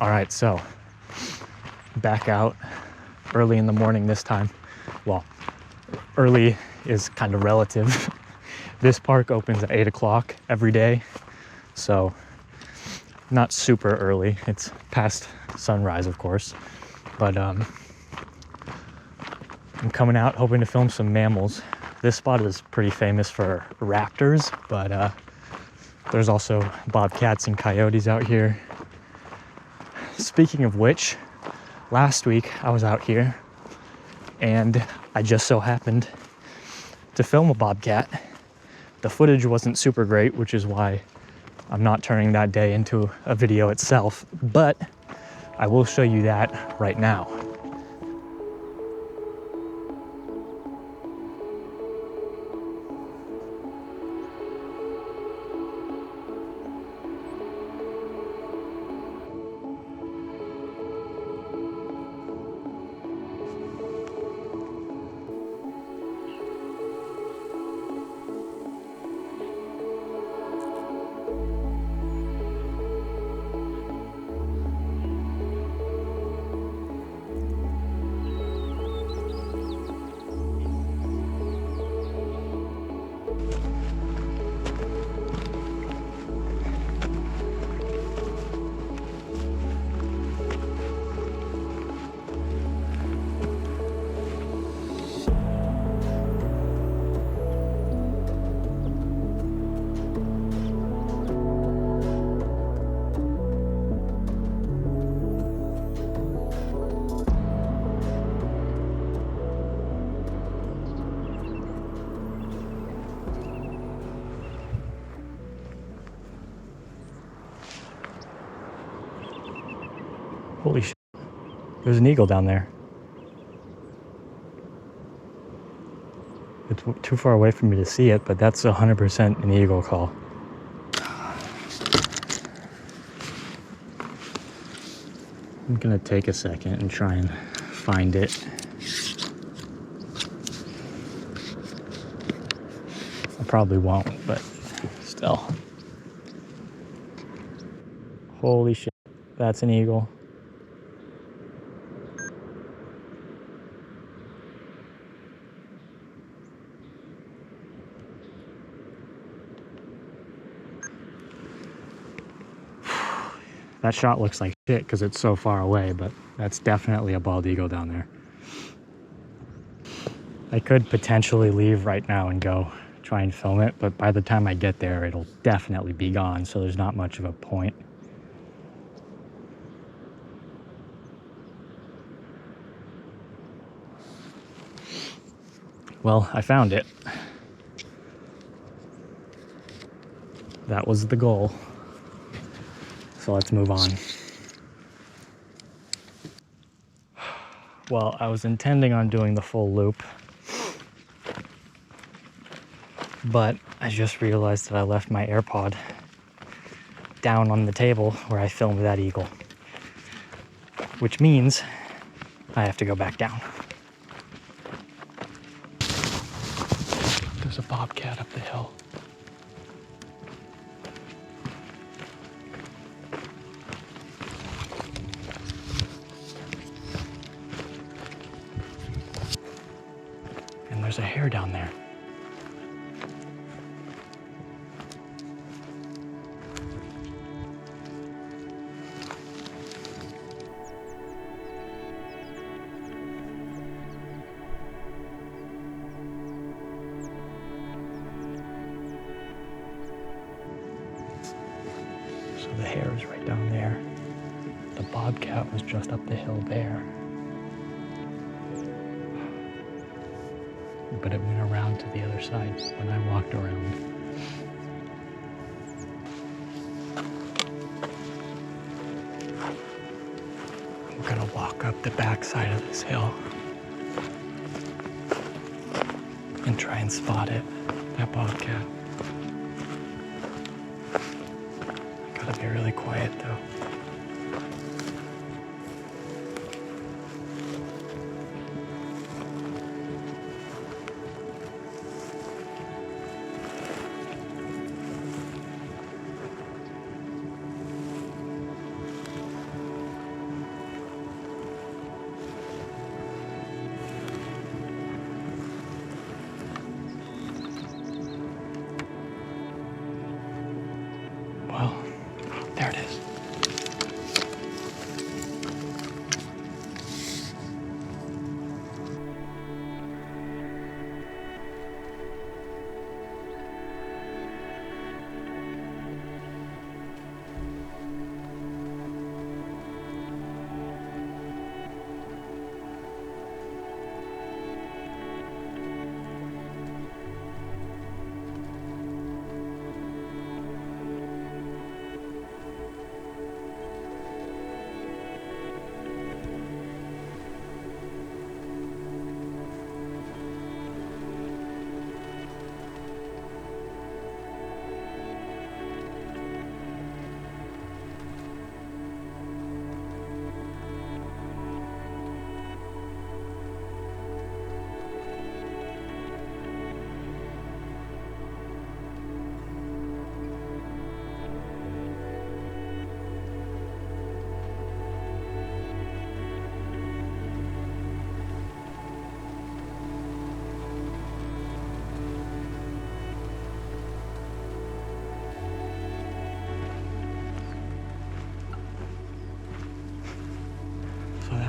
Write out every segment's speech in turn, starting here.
All right, so back out early in the morning this time. Well, early is kind of relative. This park opens at 8 o'clock every day, so not super early. It's past sunrise, of course, but I'm coming out hoping to film some mammals. This spot is pretty famous for raptors, but there's also bobcats and coyotes out here. Speaking of which, last week I was out here and I just so happened to film a bobcat. The footage wasn't super great, which is why I'm not turning that day into a video itself, but I will show you that right now. Holy shit, there's an eagle down there. It's too far away for me to see it, but that's 100% an eagle call. I'm gonna take a second and try and find it. I probably won't, but still. Holy shit, that's an eagle. That shot looks like shit because it's so far away, but that's definitely a bald eagle down there. I could potentially leave right now and go try and film it, but by the time I get there, it'll definitely be gone, so there's not much of a point. Well, I found it. That was the goal. So let's move on. Well, I was intending on doing the full loop, but I just realized that I left my AirPod down on the table where I filmed that eagle, which means I have to go back down. There's a bobcat up the hill. And there's a hare down there. So the hare is right down there. The bobcat was just up the hill there. But it went around to the other side when I walked around. I'm gonna walk up the back side of this hill and try and spot it, that bobcat. I gotta be really quiet though.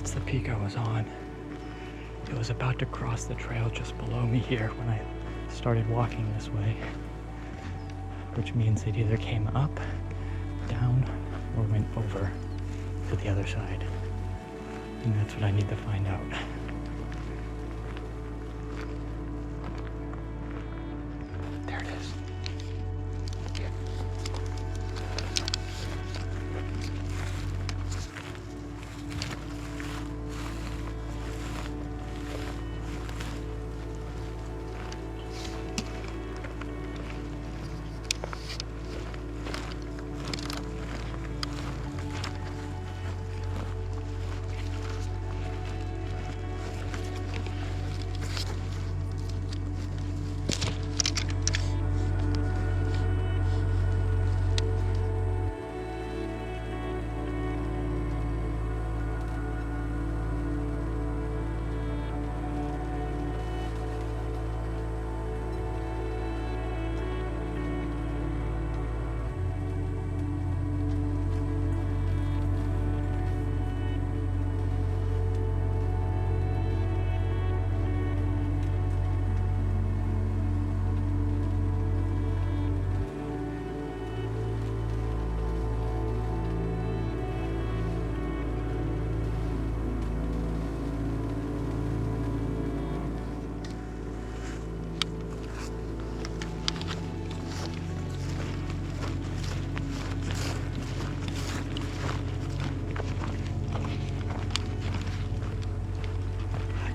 that's the peak I was on. It was about to cross the trail just below me here when I started walking this way, which means it either came up, down, or went over to the other side. And that's what I need to find out. There it is.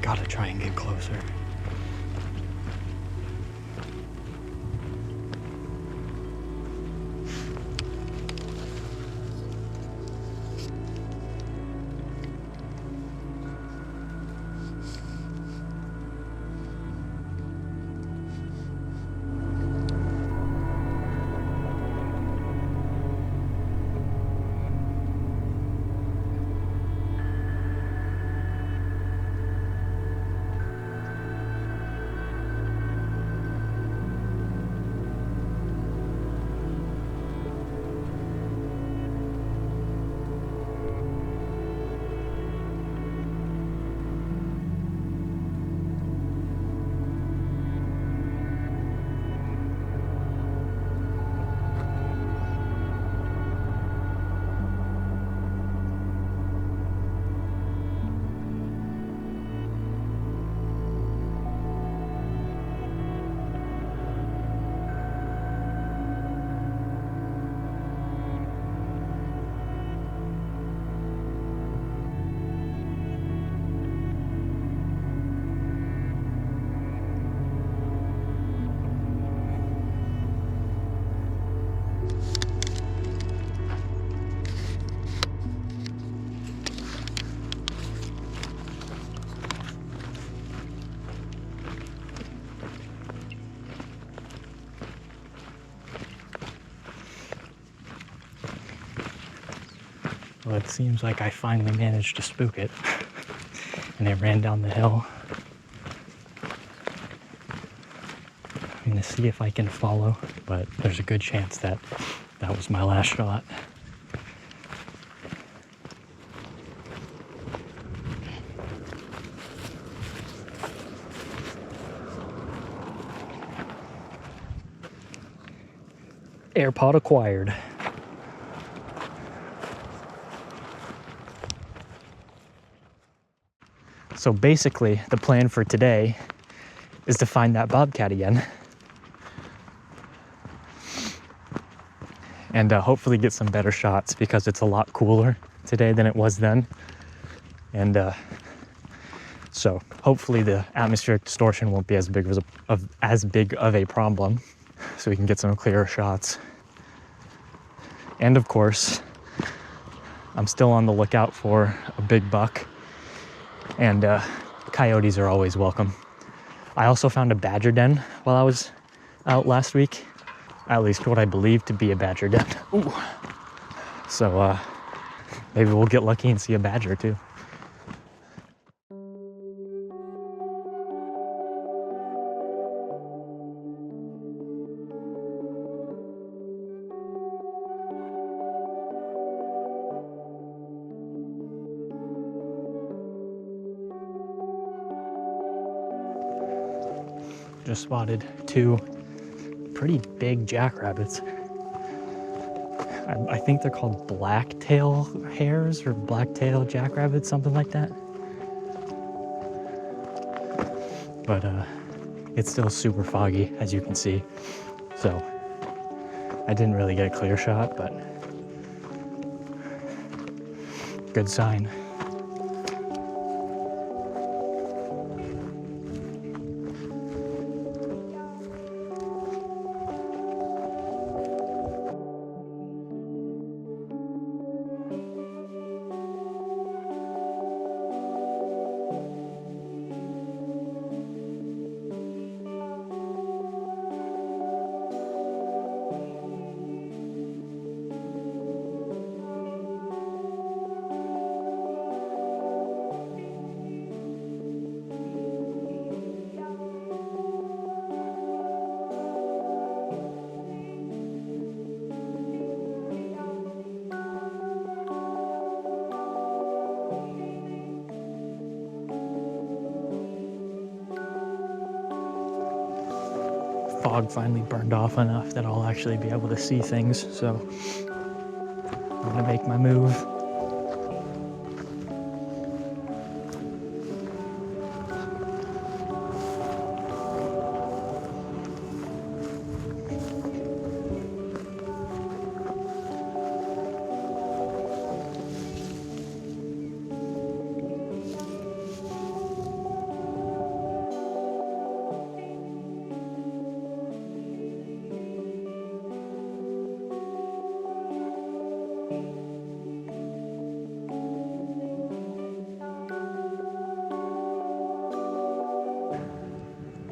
Gotta try and get closer. Well, it seems like I finally managed to spook it. And it ran down the hill. I'm gonna see if I can follow, but there's a good chance that that was my last shot. AirPod acquired. So basically, the plan for today is to find that bobcat again. And hopefully get some better shots because it's a lot cooler today than it was then. And so hopefully the atmospheric distortion won't be as big of a problem, so we can get some clearer shots. And of course, I'm still on the lookout for a big buck, and coyotes are always welcome. I also found a badger den while I was out last week, at least what I believe to be a badger den. Ooh. So maybe we'll get lucky and see a badger too. just spotted 2 pretty big jackrabbits. I think they're called blacktail hares or blacktail jackrabbits, something like that. But it's still super foggy, as you can see. So I didn't really get a clear shot, but good sign. Fog finally burned off enough that I'll actually be able to see things, so I'm gonna make my move.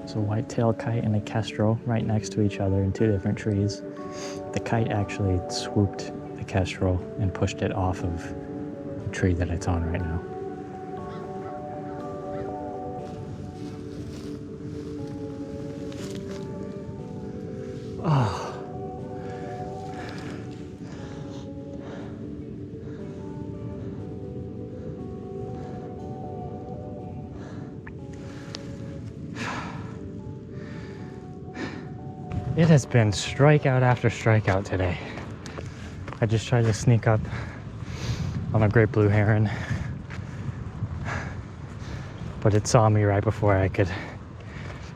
It's a white-tailed kite and a kestrel right next to each other in 2 different trees. The kite actually swooped the kestrel and pushed it off of the tree that it's on right now. Oh. It has been strikeout after strikeout today. I just tried to sneak up on a great blue heron, but it saw me right before I could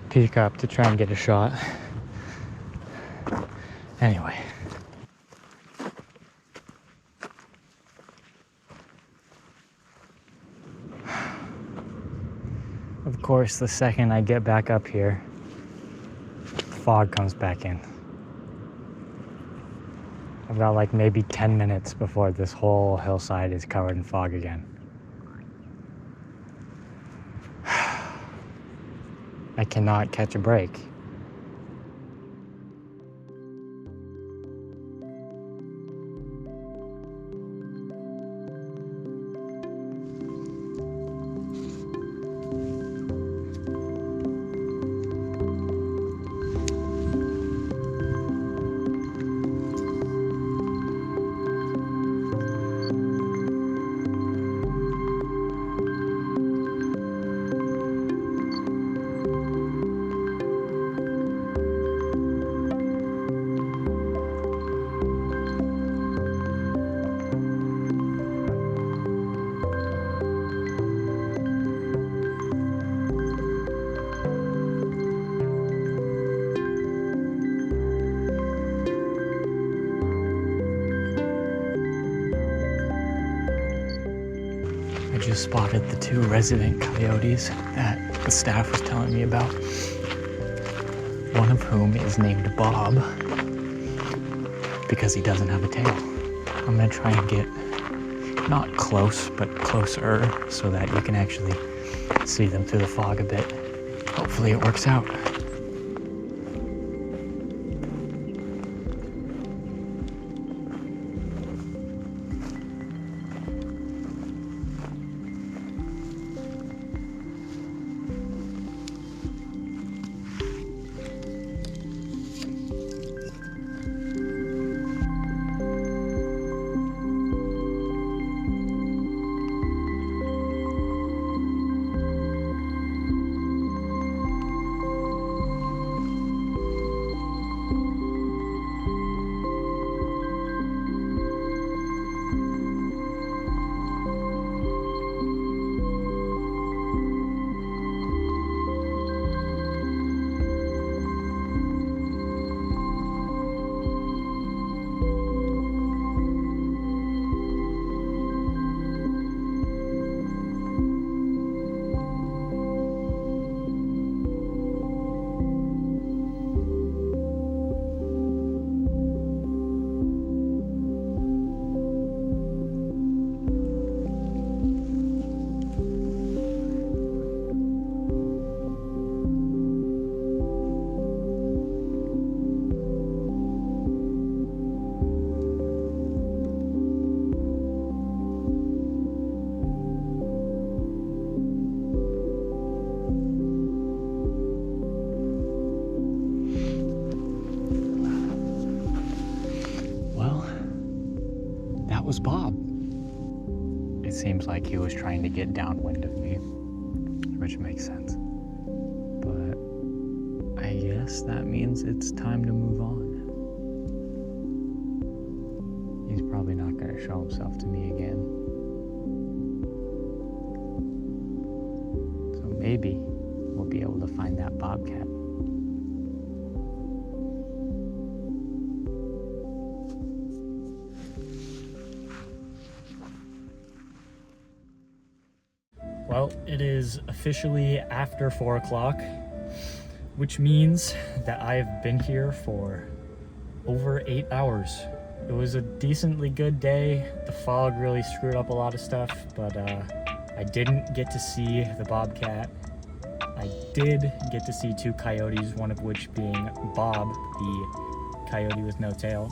peek up to try and get a shot. Anyway. Of course, the second I get back up here, fog comes back in. I've got like maybe 10 minutes before this whole hillside is covered in fog again. I cannot catch a break. I just spotted the 2 resident coyotes that the staff was telling me about. One of whom is named Bob because he doesn't have a tail. I'm gonna try and get not close, but closer so that you can actually see them through the fog a bit. Hopefully it works out. was Bob. It seems like he was trying to get downwind of me, which makes sense. But I guess that means it's time to move on. He's probably not going to show himself to me again. So maybe we'll be able to find that bobcat. Well, it is officially after 4 o'clock, which means that I have been here for over 8 hours. It was a decently good day. The fog really screwed up a lot of stuff, but I didn't get to see the bobcat. I did get to see 2 coyotes, one of which being Bob, the coyote with no tail.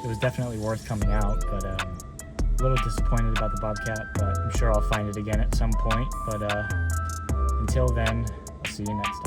It was definitely worth coming out, but a little disappointed about the bobcat, but I'm sure I'll find it again at some point. But until then, I'll see you next time.